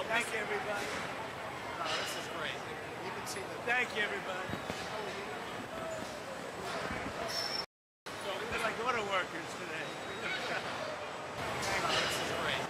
Thank you, everybody. Oh, this is great. You can see the. Thank you, everybody. So we're like auto workers today. Oh, this is great.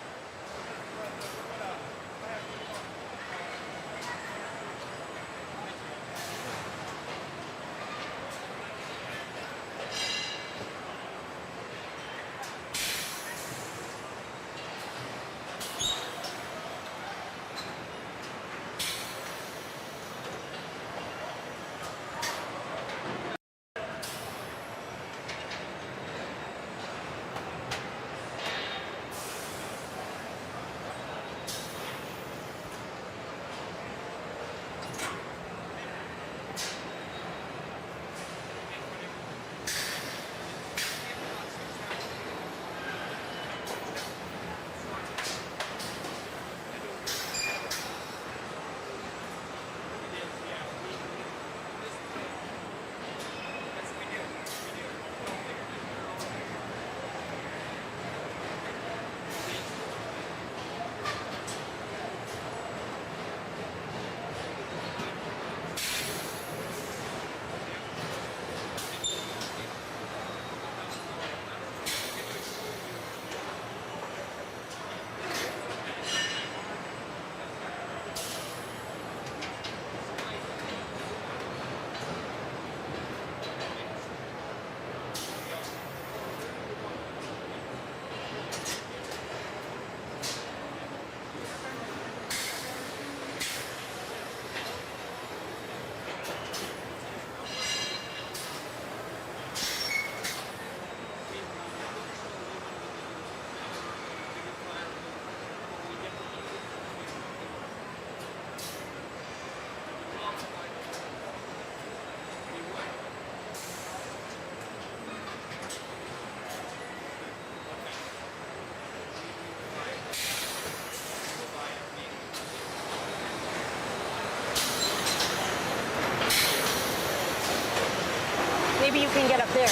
Maybe you can get up there.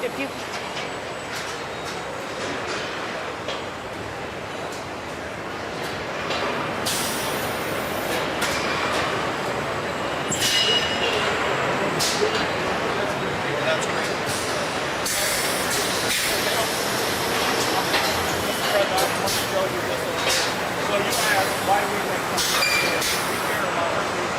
If you... That's great. So you asked why we make something. We care about our people.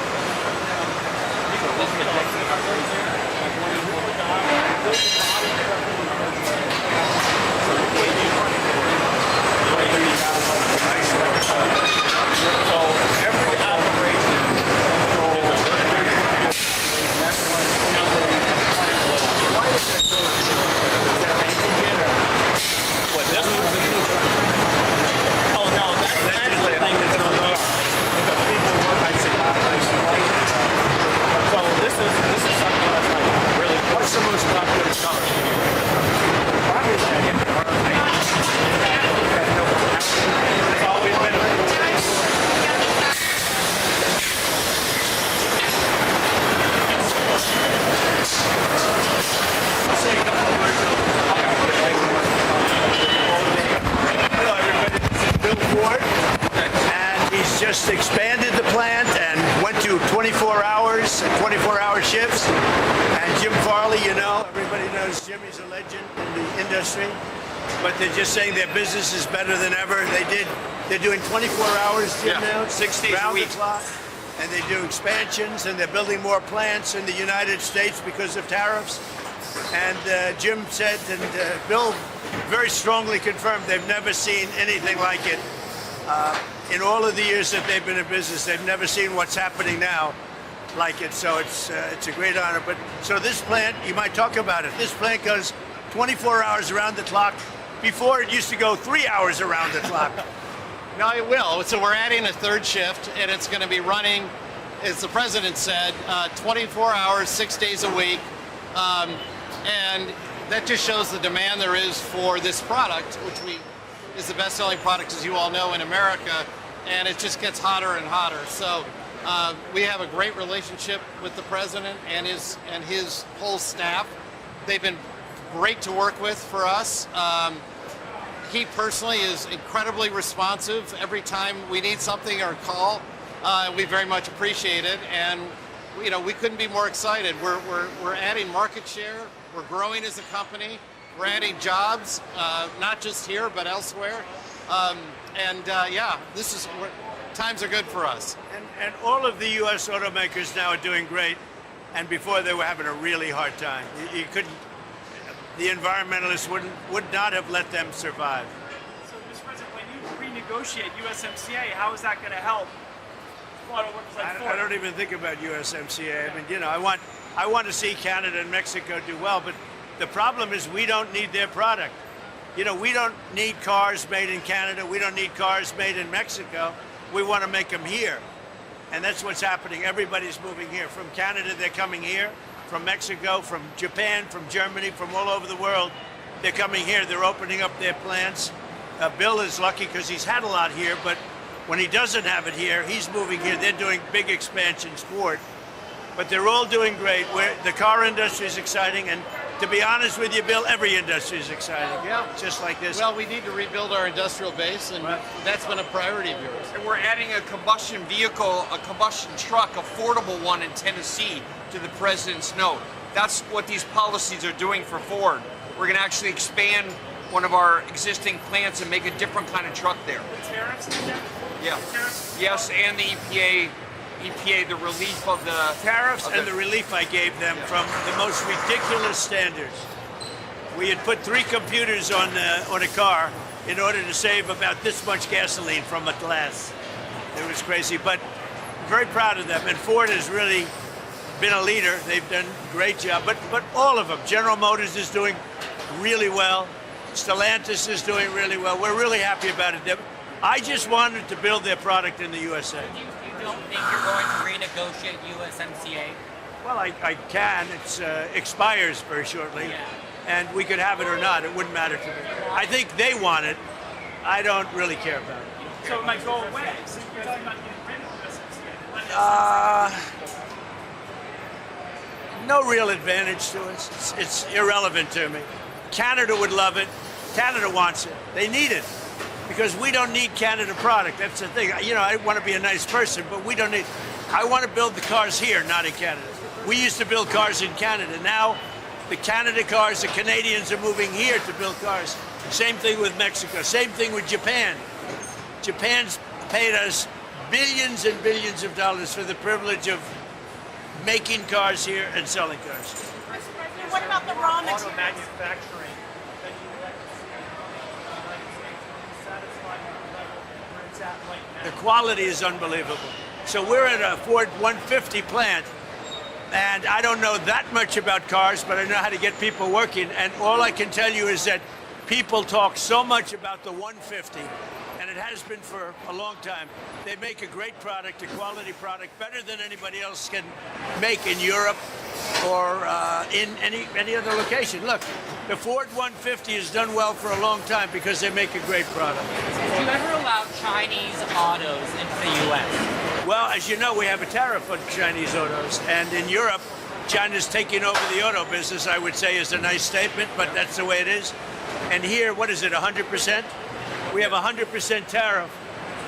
Just expanded the plant and went to 24 hours and 24-hour shifts. And Jim Farley, you know, everybody knows Jimmy's a legend in the industry. But they're just saying their business is better than ever. They're doing 24 hours, Jim, now, 6 days a round week. the clock. And they do expansions, and they're building more plants in the United States because of tariffs. And Jim said, and Bill very strongly confirmed, they've never seen anything like it. In all of the years that they've been in business, they've never seen what's happening now like it. So it's a great honor. But so this plant, you might talk about it. This plant goes 24 hours around the clock. Before it used to go 3 hours around the clock. No, it will. So we're adding a third shift, and it's going to be running, as the president said, 24 hours, 6 days a week. And that just shows the demand there is for this product, which is the best-selling product, as you all know, in America, and it just gets hotter and hotter. So we have a great relationship with the president and his whole staff. They've been great to work with for us. he personally is incredibly responsive every time we need something or call. We very much appreciate it, and you know, we couldn't be more excited. We're adding market share. We're growing as a company. We're adding jobs, not just here but elsewhere. Yeah, times are good for us. And all of the U.S. automakers now are doing great, and before they were having a really hard time. You couldn't. The environmentalists would not have let them survive. So, Mr. President, when you renegotiate USMCA, how is that going to help auto workers like Ford? I don't even think about USMCA. I mean, you know, I want to see Canada and Mexico do well, but the problem is we don't need their product. You know, we don't need cars made in Canada. We don't need cars made in Mexico. We want to make them here. And that's what's happening. Everybody's moving here. From Canada, they're coming here. From Mexico, from Japan, from Germany, from all over the world, they're coming here. They're opening up their plants. Bill is lucky because he's had a lot here, but when he doesn't have it here, he's moving here. They're doing big expansions for it. But they're all doing great. The car industry is exciting, and to be honest with you, Bill, every industry is exciting. Yeah. Just like this. Well, we need to rebuild our industrial base, and that's been a priority of yours. And we're adding a combustion vehicle, a combustion truck, affordable one in Tennessee to the president's note. That's what these policies are doing for Ford. We're going to actually expand one of our existing plants and make a different kind of truck there. The tariffs and stuff? Yeah. The tariffs? Yes, and the EPA, the relief of the Tariffs and the relief I gave them from the most ridiculous standards. We had put 3 computers on a car in order to save about this much gasoline from a glass. It was crazy, but very proud of them. And Ford has really been a leader. They've done a great job, but all of them. General Motors is doing really well. Stellantis is doing really well. We're really happy about it. I just wanted to build their product in the USA. You don't think you're going to renegotiate USMCA? Well, I can. It expires very shortly, Yeah. and we could have it or not. It wouldn't matter to me. I think they want it. I don't really care about it. So it might go away. So you're talking about getting rid of USMCA. No real advantage to us. It's irrelevant to me. Canada would love it. Canada wants it. They need it because we don't need Canada product. That's the thing. You know, I want to be a nice person, but we don't need. I want to build the cars here, not in Canada. We used to build cars in Canada. Now, the Canada cars, the Canadians are moving here to build cars. Same thing with Mexico. Same thing with Japan. Japan's paid us billions and billions of dollars for the privilege of making cars here and selling cars. Mr. President, what about the raw Auto materials? manufacturing that you would like to see in the United States to satisfy the level where it's at right now? The quality is unbelievable. So we're at a Ford 150 plant, and I don't know that much about cars, but I know how to get people working. And all I can tell you is that people talk so much about the 150, and it has been for a long time. They make a great product, a quality product, better than anybody else can make in Europe or in any other location. Look, the Ford 150 has done well for a long time because they make a great product. Would you ever allow Chinese autos into the U.S.? Well, as you know, we have a tariff on Chinese autos, and in Europe, China's taking over the auto business, I would say is a nice statement, but that's the way it is. And here, what is it, 100%? We have a 100% tariff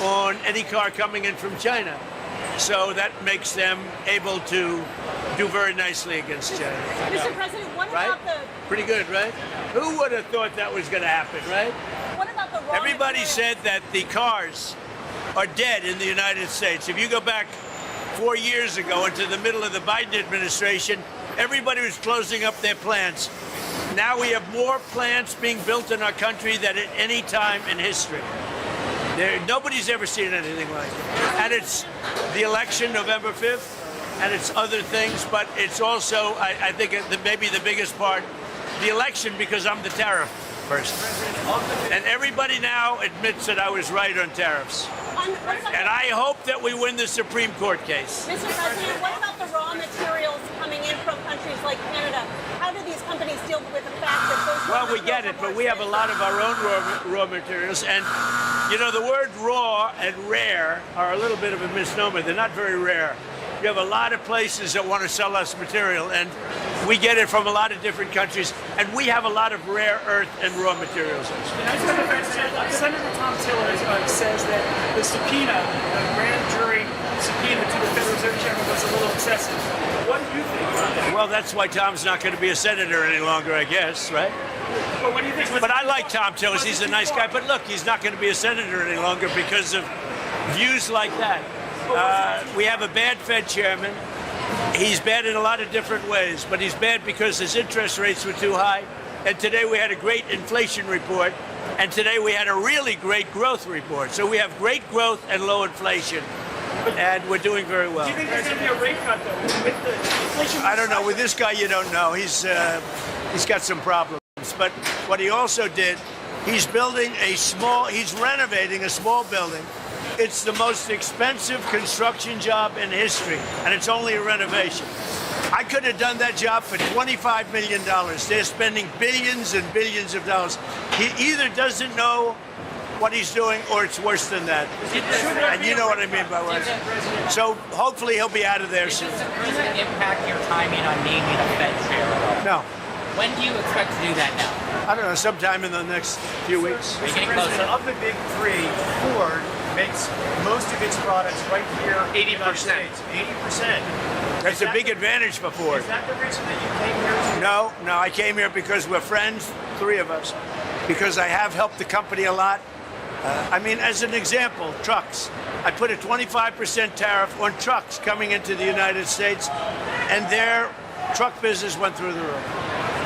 on any car coming in from China. So that makes them able to do very nicely against China. Mr. President, what Right? about the Pretty good, right? Who would have thought that was going to happen, right? what about the raw Everybody materials? said that the cars are dead in the United States. If you go back 4 years ago into the middle of the Biden administration, everybody was closing up their plants. Now we have more plants being built in our country than at any time in history. Nobody's ever seen anything like it. And it's the election, November 5th, and it's other things, but it's also, I think, maybe the biggest part, the election, because I'm the tariff person. And everybody now admits that I was right on tariffs. And I hope that we win the Supreme Court case. Mr. President, what about the raw materials coming in from countries like Canada? How do these companies deal with the fact that those raw Well, we get it, materials are but we have a lot of our own raw materials. And, you know, the word raw and rare are a little bit of a misnomer. They're not very rare. You have a lot of places that want to sell us material, and we get it from a lot of different countries, and we have a lot of rare earth and raw materials. And I just want to mention, Senator Tom Tiller says that the subpoena, the grand jury subpoena to the Federal Reserve Chairman was a little excessive. What do you think about that? Well, that's why Tom's not going to be a senator any longer, I guess, right? But what do you think? But I like Tom Tiller. He's a nice guy. But look, he's not going to be a senator any longer because of views like that. We have a bad Fed chairman. He's bad in a lot of different ways, but he's bad because his interest rates were too high. And today we had a great inflation report, and today we had a really great growth report. So we have great growth and low inflation, and we're doing very well. Do you think there's going to be a rate cut, though, with the inflation? I don't know. With this guy, you don't know. He's got some problems. But what he also did, he's renovating a small building. It's the most expensive construction job in history, and it's only a renovation. I could have done that job for $25 million. They're spending billions and billions of dollars. He either doesn't know what he's doing, or it's worse than that. And you know what I mean by worse. So hopefully he'll be out of there soon. Does the president impact your timing on naming a Fed chair at all? No. When do you expect to do that now? I don't know, sometime in the next few weeks. Are you getting President, closer? of the big three, Ford makes most of its products right here in the United 80%. States. 80%. That's a big advantage for Ford. Is that the reason that you came here? No, I came here because we're friends, three of us, because I have helped the company a lot. I mean, as an example, trucks. I put a 25% tariff on trucks coming into the United States, and their truck business went through the roof.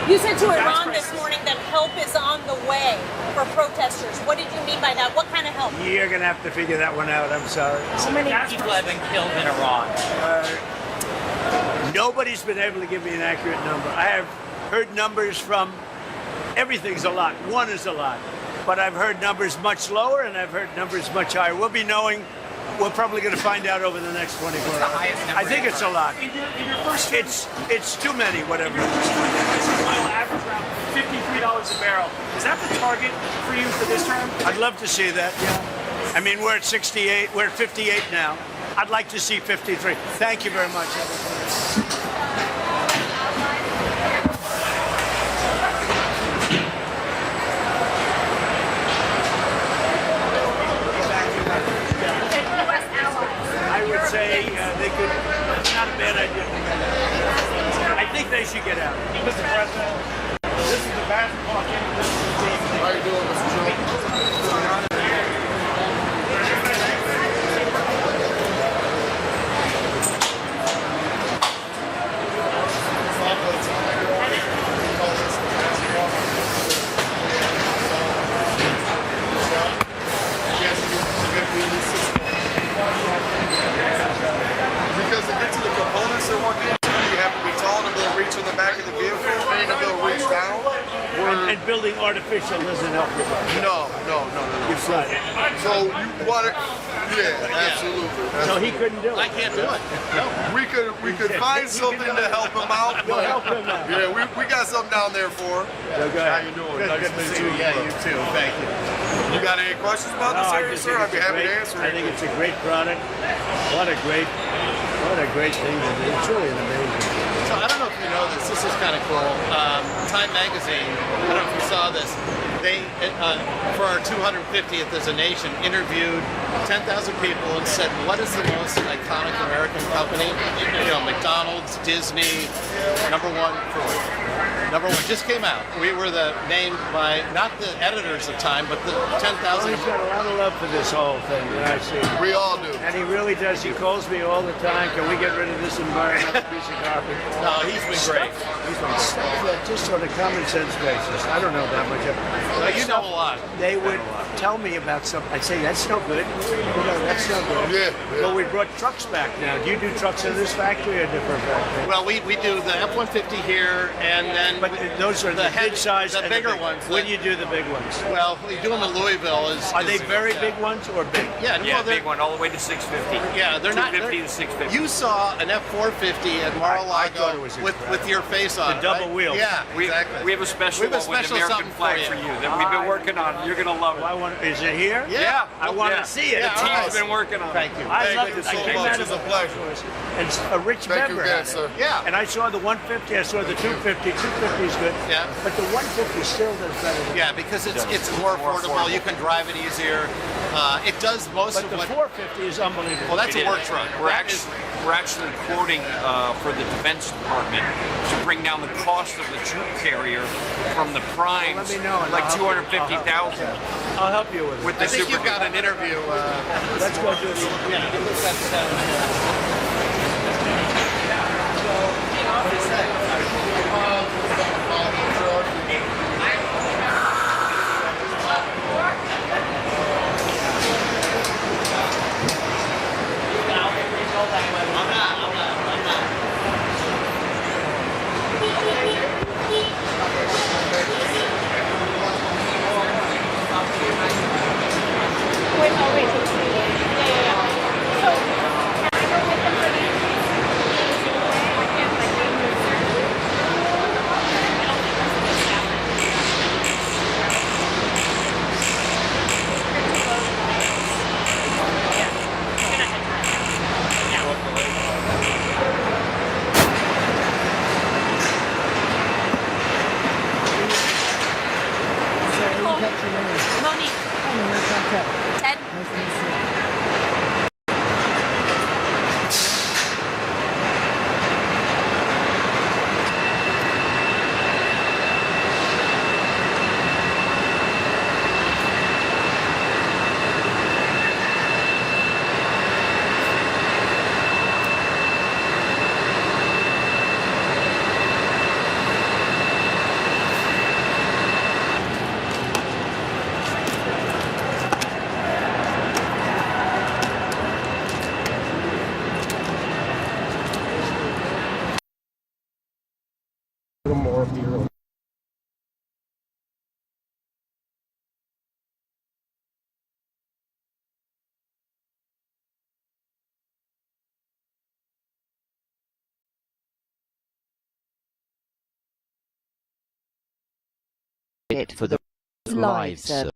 You said to Iran this morning that help is on the way for protesters. What did you mean by that? What kind of help? You're going to have to figure that one out. I'm sorry. How many people have been killed in Iran? Nobody's been able to give me an accurate number. I have heard numbers from everything's a lot. One is a lot. But I've heard numbers much lower, and I've heard numbers much higher. We'll be knowing. We're probably going to find out over the next 24 hours. the highest number I think it's a lot. In your first term, It's too many, whatever. oil average around $53 a barrel. Is that the target for you for this term? I'd love to see that. Yeah. I mean, we're at 68. We're at 58 now. I'd like to see 53. Thank you very much. I would say they could. It's not a bad idea. I think they should get out. Mr. President, this is the basketball game. This is the team. How you doing, Mr. Joe? Because to get to the components they want you have to be tall to be able to reach in the back of the vehicle and to be able to reach down. And building artificial doesn't help you. No. You're right. So you want it? Yeah, absolutely. So he couldn't do it. I can't do it. No. We could find something to help him out. We'll But help him out. yeah, we got something down there for him. How you doing? Nice to see you. Yeah, you too. Thank you. You got any questions about this area, sir? I'd be happy to answer. I think it's a great product. What a great thing to do. It's really amazing. So I don't know if you know this. This is kind of cool. Time Magazine. I don't know if you saw this. They, for our 250th as a nation, interviewed 10,000 people and said, "What is the most iconic American company?" You know, McDonald's, Disney, number one food. Number one just came out. We were named by not the editors of Time, but the 10,000. He's got a lot of love for this whole thing that I see. We all do. And he really does. He calls me all the time. Can we get rid of this environmental piece of garbage? No, he's been great. Stuff that just on a common sense basis. I don't know that much of it. Well, you know a lot. They would tell me about something. I'd say, that's no good. You know, that's no good. Yeah. Well, we brought trucks back now. Do you do trucks in this factory or a different factory? Well, we do the F-150 here, and then But those are the head- big size. the and bigger big- ones. When do you do the big ones? well, we do them in Louisville. Are they very big ones or big? Yeah, Yeah, well, they're, big one, all the way to 650. yeah, they're not. 250 they're- to 650. You saw an F-450 at I Mar-a-Lago thought it was with your face on The it, double right? wheel. Yeah, We, exactly. we have a special We have a one with special American something flag for for you. you. it. We've been working on it. You're gonna love it. Is it here? Yeah, I want to see it. The team's been working on it. Thank you. I love Thank you it. I so came much. out of It's a pleasure. And a rich Thank you member again, had it. sir. Yeah. And I saw the 150. I saw the 250. 250 is good. Yeah. But the 150 still does better. Than Yeah, because it's more affordable. You can drive it easier. It does most But of the what. 450 is unbelievable. Well, that's a work truck. We're actually quoting for the Defense Department to bring down the cost of the troop carrier from the primes, Let me know, and like I'll help you. 250,000 I'll help you with it. with the I think super. you've got an interview. Let's go do the. Yeah. Wait, oh, wait. Yeah, yeah, yeah. So, can I go with them for that? I can't, like, Monique. Ted. for the live service.